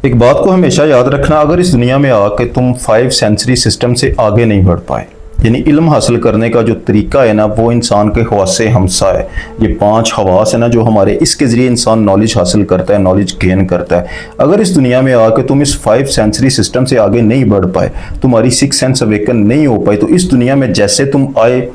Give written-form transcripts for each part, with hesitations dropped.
ایک بات کو ہمیشہ یاد رکھنا، اگر اس دنیا میں آ کے تم 5 سینسری سسٹم سے آگے نہیں بڑھ پائے، یعنی علم حاصل کرنے کا جو طریقہ ہے نا وہ انسان کے حواس ہمسا ہے، یہ 5 حواس ہے نا جو ہمارے، اس کے ذریعے انسان نالج حاصل کرتا ہے، نالج گین کرتا ہے۔ اگر اس دنیا میں آ کے تم اس 5 سینسری سسٹم سے آگے نہیں بڑھ پائے، تمہاری 6 سینس اویکن نہیں ہو پائی، تو اس دنیا میں جیسے تم آئے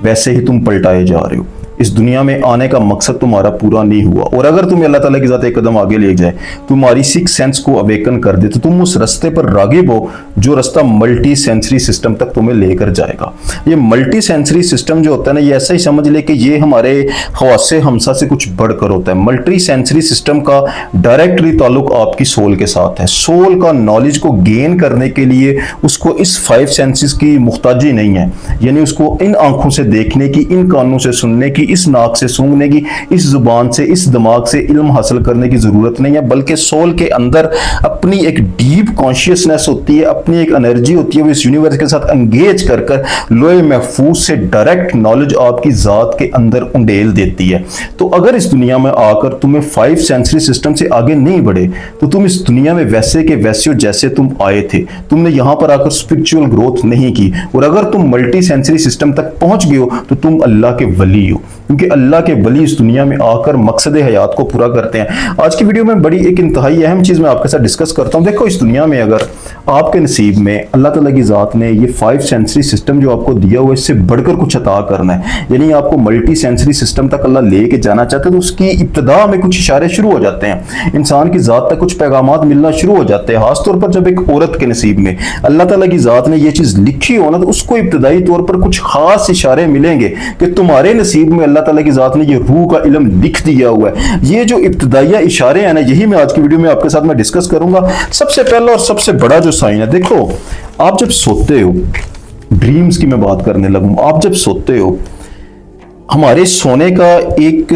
ویسے ہی تم پلٹائے جا رہے ہو۔ اس دنیا میں آنے کا مقصد تمہارا پورا نہیں ہوا، اور اگر تمہیں اللہ تعالیٰ کی ذات ایک قدم آگے لے جائے، تمہاری 6 سینس کو اویکن کر دے، تو تم اس رستے پر راغب ہو جو رستہ ملٹی سینسری سسٹم تک تمہیں لے کر جائے گا۔ یہ ملٹی سینسری سسٹم جو ہوتا ہے نا، یہ ایسا ہی سمجھ لے کہ یہ ہمارے حواس ہمسا سے کچھ بڑھ کر ہوتا ہے۔ ملٹی سینسری سسٹم کا ڈائریکٹلی تعلق آپ کی سول کے ساتھ ہے۔ سول کا نالج کو گین کرنے کے لیے اس کو اس 5 سینسز کی محتاجی نہیں ہے، یعنی اس کو ان آنکھوں سے دیکھنے کی، ان کانوں سے سننے کی، اس ناک سے سونگھنے کی، اس زبان سے، اس دماغ سے علم حاصل کرنے کی ضرورت نہیں ہے، بلکہ سول کے اندر اپنی ایک ڈیپ کانشیسنس ہوتی ہے، اپنی ایک انرجی ہوتی ہے، وہ اس یونیورس کے ساتھ انگیج کر لوہے محفوظ سے ڈائریکٹ نالج آپ کی ذات کے اندر انڈیل دیتی ہے۔ تو اگر اس دنیا میں آ کر تمہیں 5 سینسری سسٹم سے آگے نہیں بڑھے، تو تم اس دنیا میں ویسے کے ویسے ہو جیسے تم آئے تھے، تم نے یہاں پر آ کر اسپرچول گروتھ نہیں کی، اور اگر تم ملٹی سینسری سسٹم تک پہنچ گئے ہو تو تم اللہ کے ولی ہو، کیونکہ اللہ کے ولی اس دنیا میں آ کر مقصد حیات کو پورا کرتے ہیں۔ آج کی ویڈیو میں بڑی ایک انتہائی اہم چیز میں آپ کے ساتھ ڈسکس کرتا ہوں۔ دیکھو، اس دنیا میں اگر آپ کے نصیب میں اللہ تعالیٰ کی ذات نے یہ 5 سینسری سسٹم جو آپ کو دیا ہوا، اس سے بڑھ کر کچھ عطا کرنا ہے، یعنی آپ کو ملٹی سینسری سسٹم تک اللہ لے کے جانا چاہتے ہیں، تو اس کی ابتدا میں کچھ اشارے شروع ہو جاتے ہیں، انسان کی ذات تک کچھ پیغامات ملنا شروع ہو جاتے ہیں۔ خاص طور پر جب ایک عورت کے نصیب میں اللہ تعالیٰ کی ذات نے یہ چیز لکھی ہو نا، تو اس کو ابتدائی طور پر کچھ خاص اشارے ملیں گے کہ تمہارے نصیب میں اللہ تعالیٰ کی ذات نے یہ روح کا علم لکھ دیا ہوا ہے۔ یہ جو ابتدائیہ اشارے ہیں نا، یہی میں آج کی ویڈیو میں آپ کے ساتھ میں ڈسکس کروں گا۔ سب سے پہلا اور سب سے بڑا جو سائن ہے، دیکھو آپ جب سوتے ہو، ڈریمز کی میں بات کرنے لگوں، آپ جب سوتے ہو، ہمارے سونے کا ایک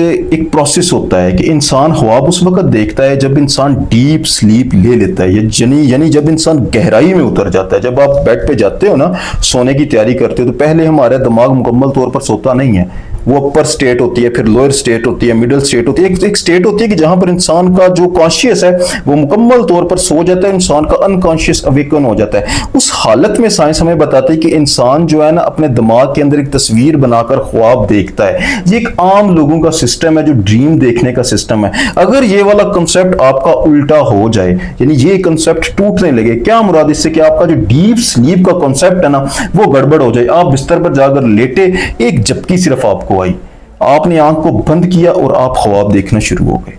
پروسیس ہوتا ہے کہ انسان خواب اس وقت دیکھتا ہے جب انسان ڈیپ سلیپ لے لیتا ہے، یعنی جب انسان گہرائی میں اتر جاتا ہے۔ جب آپ بیڈ پہ جاتے ہو نا، سونے کی تیاری کرتے ہو، تو پہلے ہمارا دماغ مکمل طور پر سوتا نہیں ہے، وہ اپر سٹیٹ ہوتی ہے، پھر لوئر سٹیٹ ہوتی ہے، مڈل سٹیٹ ہوتی ہے، ایک سٹیٹ ہوتی ہے کہ جہاں پر انسان کا جو کانشیس ہے وہ مکمل طور پر سو جاتا ہے، انسان کا انکانشیس اویکن ہو جاتا ہے۔ اس حالت میں سائنس ہمیں بتاتی ہے کہ انسان جو ہے نا اپنے دماغ کے اندر ایک تصویر بنا کر خواب دیکھتا ہے۔ یہ ایک عام لوگوں کا سسٹم ہے جو ڈریم دیکھنے کا سسٹم ہے۔ اگر یہ والا کنسپٹ آپ کا الٹا ہو جائے، یعنی یہ کنسپٹ ٹوٹنے لگے، کیا مراد اس سے کہ آپ کا جو ڈیپ سلیپ کا کنسپٹ ہے نا وہ گڑبڑ ہو جائے، آپ بستر پر جا کر لیٹے، ایک جھپکی صرف آپ کو آئی، آپ نے آنکھ کو بند کیا اور آپ خواب دیکھنا شروع ہو گئے،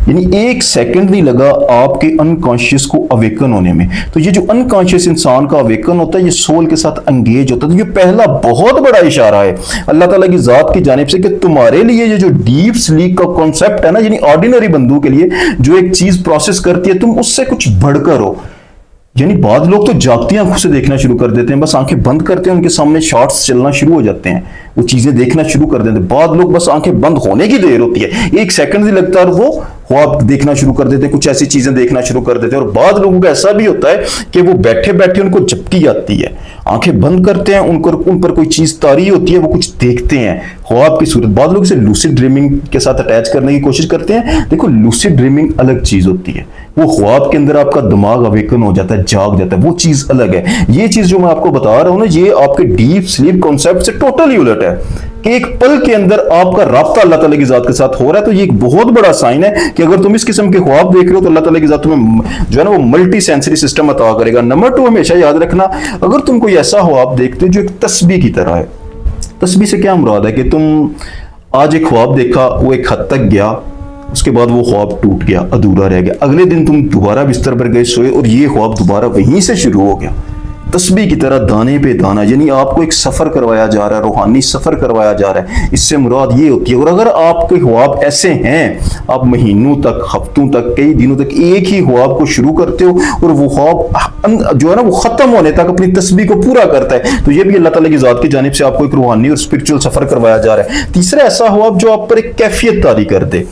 یعنی 1 سیکنڈ نہیں لگا آپ کے انکانشیس کو اویکن ہونے میں۔ تو یہ جو انکانشیس انسان کا اویکن ہوتا ہے، یہ سول کے ساتھ انگیج ہوتا ہے۔ تو یہ پہلا بہت بڑا اشارہ ہے اللہ تعالیٰ کی ذات کی جانب سے کہ تمہارے لیے یہ جو ڈیپ سلیپ کا کنسپٹ ہے نا، یعنی آرڈینری بندوں کے لیے جو ایک چیز پروسیس کرتی ہے، تم اس سے کچھ بڑھ کر ہو۔ یعنی بعض لوگ تو جاگتی آنکھوں سے دیکھنا شروع کر دیتے ہیں، بس آنکھیں بند کرتے ہیں، ان کے سامنے شارٹس چلنا شروع ہو جاتے ہیں، وہ چیزیں دیکھنا شروع کر دیتے ہیں۔ بعض لوگ بس آنکھیں بند ہونے کی دیر ہوتی ہے، 1 سیکنڈ نہیں لگتا اور وہ خواب دیکھنا شروع کر دیتے ہیں، کچھ ایسی چیزیں دیکھنا شروع کر دیتے ہیں۔ اور بعض لوگوں کا ایسا بھی ہوتا ہے کہ وہ بیٹھے بیٹھے ان کو جھپکی آتی ہے، آنکھیں بند کرتے ہیں، ان پر کوئی چیز طاری ہوتی ہے، وہ کچھ دیکھتے ہیں خواب کی صورت۔ بعض لوگ اسے لوسیڈ ڈریمنگ کے ساتھ اٹیچ کرنے کی کوشش کرتے ہیں۔ دیکھو، لوسیڈ ڈریمنگ الگ چیز ہوتی ہے، وہ خواب کے اندر آپ کا دماغ اویکن ہو جاتا ہے، جاگ جاتا ہے، وہ چیز الگ ہے۔ یہ چیز جو میں آپ کو بتا رہا ہوں نا، یہ آپ کے ڈیپ سلیپ کانسیپٹ سے ٹوٹلی الٹ ہے کہ ایک پل کے اندر آپ کا رابطہ اللہ تعالیٰ کی ذات کے ساتھ ہو رہا ہے۔ تو یہ ایک بہت بڑا سائن ہے کہ اگر تم اس قسم کے خواب دیکھ رہے ہو تو اللہ تعالیٰ کی ذات تمہیں جو ہے نا وہ ملٹی سینسری سسٹم عطا کرے گا۔ نمبر 2، ہمیشہ یاد رکھنا، اگر تم کوئی ایسا خواب دیکھتے جو ایک تسبیح کی طرح ہے، تسبیح سے کیا مراد ہے کہ تم آج ایک خواب دیکھا، وہ ایک حد تک گیا، اس کے بعد وہ خواب ٹوٹ گیا، ادھورا رہ گیا، اگلے دن تم دوبارہ بستر پر گئے، سوئے، اور یہ خواب دوبارہ وہیں سے شروع ہو گیا، تسبیح کی طرح دانے پہ دانہ، یعنی آپ کو ایک سفر کروایا جا رہا ہے، روحانی سفر کروایا جا رہا ہے۔ اس سے مراد یہ ہوتی ہے۔ اور اگر آپ کے خواب ایسے ہیں، آپ مہینوں تک، ہفتوں تک، کئی دنوں تک ایک ہی خواب کو شروع کرتے ہو اور وہ خواب جو ہے نا وہ ختم ہونے تک اپنی تسبیح کو پورا کرتا ہے، تو یہ بھی اللہ تعالیٰ کی ذات کی جانب سے آپ کو ایک روحانی اور اسپرچول سفر کروایا جا رہا ہے۔ تیسرا ایسا خواب جو آپ پر ایک کیفیت طاری کر دے،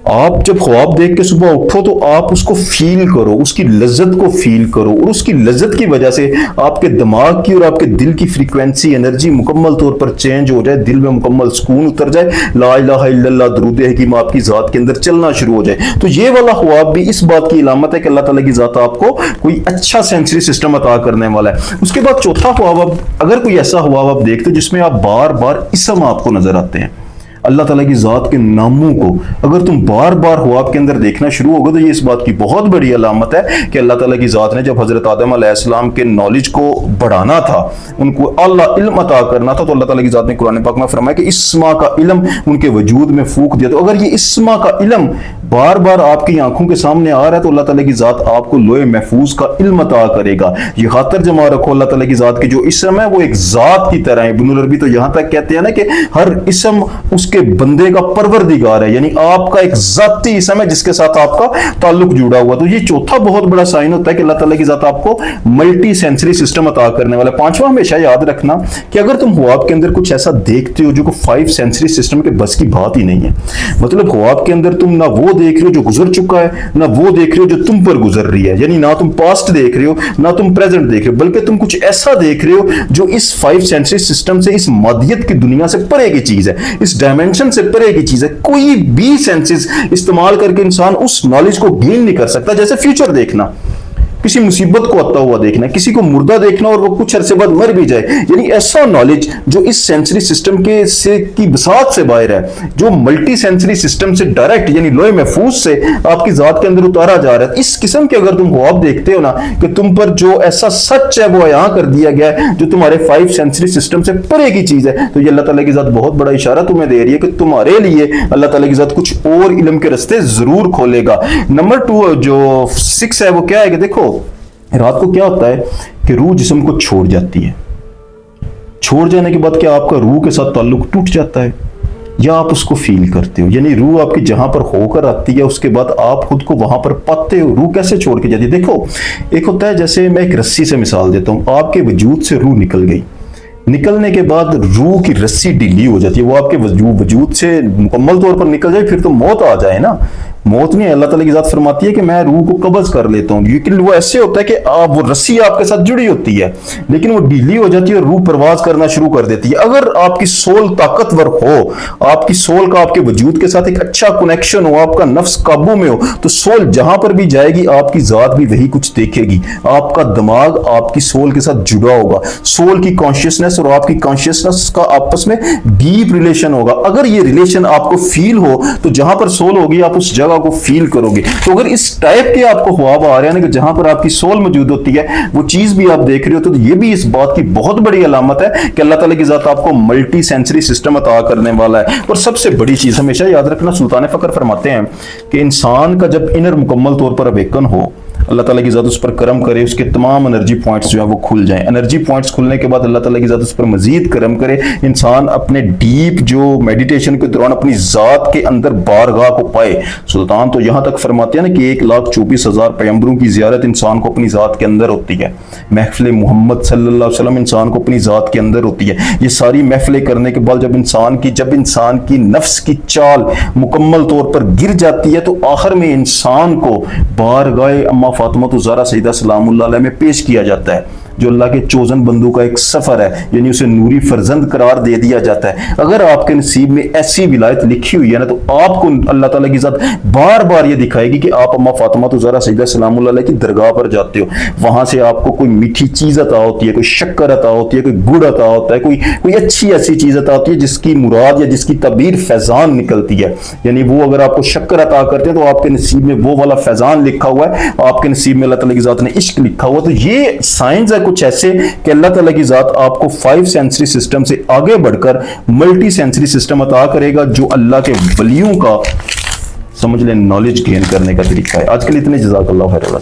آپ جب خواب دیکھ کے صبح اٹھو تو آپ اس کو فیل کرو، اس کی لذت کو فیل کرو، اور اس کی لذت کی وجہ سے آپ کے دماغ کی اور آپ کے دل کی فریکوینسی انرجی مکمل طور پر چینج ہو جائے، دل میں مکمل سکون اتر جائے، لا الہ الا اللہ درود حکیم آپ کی ذات کے اندر چلنا شروع ہو جائے۔ تو یہ والا خواب بھی اس بات کی علامت ہے کہ اللہ تعالیٰ کی ذات آپ کو کوئی اچھا سینسری سسٹم عطا کرنے والا ہے۔ اس کے بعد چوتھا خواب، اگر کوئی ایسا خواب آپ دیکھتے جس میں آپ بار بار اسم آپ کو نظر آتے ہیں، اللہ تعالیٰ کی ذات کے ناموں کو اگر تم بار بار خواب کے اندر دیکھنا شروع ہوگا تو یہ اس بات کی بہت بڑی علامت ہے کہ اللہ تعالیٰ کی ذات نے جب حضرت آدم علیہ السلام کے نالج کو بڑھانا تھا، ان کو اللہ علم عطا کرنا تھا، تو اللہ تعالیٰ کی ذات نے قرآن پاک میں فرمایا کہ اسما کا علم ان کے وجود میں پھونک دیا۔ تو اگر یہ اسما کا علم بار بار آپ کی آنکھوں کے سامنے آ رہا ہے تو اللہ تعالیٰ کی ذات آپ کو لوح محفوظ کا علم عطا کرے گا۔ یہ خاطر جمع رکھو اللہ تعالیٰ کی ذات کے جو اسم ہے وہ ایک ذات کی طرح ہے۔ ابن العربی تو یہاں تک کہتے ہیں نا کہ ہر اسم اس کے بندے کا پروردگار ہے، یعنی آپ کا ایک ذاتی اسم ہے جس کے ساتھ آپ کا تعلق جڑا ہوا۔ تو یہ چوتھا بہت بڑا سائن ہوتا ہے کہ اللہ تعالیٰ کی ذات آپ کو ملٹی سینسری سسٹم عطا کرنے والا ہے۔ پانچواں ہمیشہ یاد رکھنا کہ اگر تم خواب کے اندر کچھ ایسا دیکھتے ہو جو کہ 5 سینسری سسٹم کے بس کی بات ہی نہیں ہے، مطلب خواب کے اندر تم نہ وہ دیکھ رہے ہو جو گزر چکا ہے، نہ وہ دیکھ رہے ہو جو تم پر گزر رہی ہے، یعنی نہ تم پاسٹ دیکھ رہے ہو نہ تم پریزنٹ دیکھ رہے ہو، بلکہ تم کچھ ایسا دیکھ رہے ہو جو اس 5 سینسری سسٹم سے، اس مادیت کی دنیا سے پرے کی چیز ہے، اس ڈائمینشن سے پرے کی چیز ہے۔ کوئی بھی سینسز استعمال کر کے انسان اس نالج کو گین نہیں کر سکتا، جیسے فیوچر دیکھنا، کسی مصیبت کو آتا ہوا دیکھنا، کسی کو مردہ دیکھنا اور وہ کچھ عرصے بعد مر بھی جائے، یعنی ایسا نالج جو اس سینسری سسٹم کی بساط سے باہر ہے، جو ملٹی سینسری سسٹم سے ڈائریکٹ یعنی لوح محفوظ سے آپ کی ذات کے اندر اتارا جا رہا ہے۔ اس قسم کے اگر تم خواب دیکھتے ہو نا کہ تم پر جو ایسا سچ ہے وہ عیاں کر دیا گیا ہے جو تمہارے 5 سینسری سسٹم سے پرے کی چیز ہے، تو یہ اللہ تعالیٰ کی ذات بہت بڑا اشارہ تمہیں دے رہی ہے کہ تمہارے لیے اللہ تعالیٰ کی ذات کچھ اور علم کے رستے ضرور کھولے گا۔ نمبر 2 جو 6 ہے وہ کیا ہے کہ دیکھو رات کو کیا ہوتا ہے کہ روح جسم کو چھوڑ جاتی ہے، چھوڑ جانے کے بعد کیا آپ کا روح کے ساتھ تعلق ٹوٹ جاتا ہے یا آپ اس کو فیل کرتے ہو، یعنی روح آپ کی جہاں پر ہو کر آتی ہے اس کے بعد آپ خود کو وہاں پر پاتے ہو۔ روح کیسے چھوڑ کے جاتی ہے؟ دیکھو ایک ہوتا ہے جیسے میں ایک رسی سے مثال دیتا ہوں، آپ کے وجود سے روح نکل گئی، نکلنے کے بعد روح کی رسی ڈھیلی ہو جاتی ہے، وہ آپ کے وجود سے مکمل طور پر نکل جائے، پھر تو موت آ جائے نا، موت نہیں ہے۔ اللہ تعالیٰ کی ذات فرماتی ہے کہ میں روح کو قبض کر لیتا ہوں، لیکن وہ ایسے ہوتا ہے کہ وہ رسی آپ کے ساتھ جڑی ہوتی ہے لیکن وہ ڈھیلی ہو جاتی ہے اور روح پرواز کرنا شروع کر دیتی ہے۔ اگر آپ کی سول طاقتور ہو، آپ کی سول کا آپ کے وجود کے ساتھ ایک اچھا کنیکشن ہو، آپ کا نفس قابو میں ہو، تو سول جہاں پر بھی جائے گی آپ کی ذات بھی وہی کچھ دیکھے گی۔ آپ کا دماغ آپ کی سول کے ساتھ جڑا ہوگا، سول کی کانشیسنس اور آپ کی کانشیسنس کا آپس میں ڈیپ ریلیشن ہوگا۔ اگر یہ ریلیشن آپ کو فیل ہو تو جہاں پر سول ہوگی آپ اس جگہ کو فیل کرو گے۔ تو اگر اس ٹائپ کے آپ کو خواب آ رہے ہیں کہ جہاں پر آپ کی سول موجود ہوتی ہے وہ چیز بھی آپ دیکھ رہے ہو، تو یہ بھی اس بات کی بہت بڑی علامت ہے کہ اللہ تعالیٰ کی ذات آپ کو ملٹی سینسری سسٹم عطا کرنے والا ہے۔ اور سب سے بڑی چیز ہمیشہ یاد رکھنا، سلطان فخر فرماتے ہیں کہ انسان کا جب انر مکمل طور پر اویکن ہو، اللہ تعالیٰ کی ذات اس پر کرم کرے، اس کے تمام انرجی پوائنٹس جو ہیں وہ کھل جائیں، انرجی پوائنٹس کھلنے کے بعد اللہ تعالیٰ کی ذات اس پر مزید کرم کرے، انسان اپنے ڈیپ جو میڈیٹیشن کے دوران اپنی ذات کے اندر بارگاہ کو پائے۔ سلطان تو یہاں تک فرماتے ہیں نا کہ 1,24,000 پیغمبروں کی زیارت انسان کو اپنی ذات کے اندر ہوتی ہے، محفل محمد صلی اللہ علیہ وسلم انسان کو اپنی ذات کے اندر ہوتی ہے۔ یہ ساری محفلیں کرنے کے بعد جب انسان کی نفس کی چال مکمل طور پر گر جاتی ہے تو آخر میں انسان کو بارگاہ اما فاطمہ الزہرا سیدہ سلام اللہ علیہ میں پیش کیا جاتا ہے، جو اللہ کے چوزن بندوں کا ایک سفر ہے، یعنی اسے نوری فرزند قرار دے دیا جاتا ہے۔ اگر آپ کے نصیب میں ایسی ولایت لکھی ہوئی ہے نا تو آپ کو اللہ تعالیٰ کی ذات بار بار یہ دکھائے گی کہ آپ اما فاطمہ الزہرا سیدہ سلام اللہ علیہ کی درگاہ پر جاتے ہو، وہاں سے آپ کو کوئی میٹھی چیز عطا ہوتی ہے، کوئی شکر عطا ہوتی ہے، کوئی گڑ عطا ہوتا ہے، کوئی اچھی ایسی چیز عطا ہوتی ہے جس کی مراد یا جس کی تعبیر فیضان نکلتی ہے، یعنی وہ اگر آپ کو شکر عطا کرتے ہیں تو آپ کے نصیب میں وہ والا فیضان لکھا ہوا ہے، آپ کے نصیب میں اللہ تعالیٰ کی ذات نے عشق لکھا ہوا۔ تو یہ سائنس ہے کچھ ایسے کہ اللہ تعالیٰ کی ذات آپ کو 5 سینسری سسٹم سے آگے بڑھ کر ملٹی سینسری سسٹم عطا کرے گا جو اللہ کے ولیوں کا سمجھ لیں نالج گین کرنے کا طریقہ ہے۔ آج کے لیے اتنے، جزاک اللہ خیر۔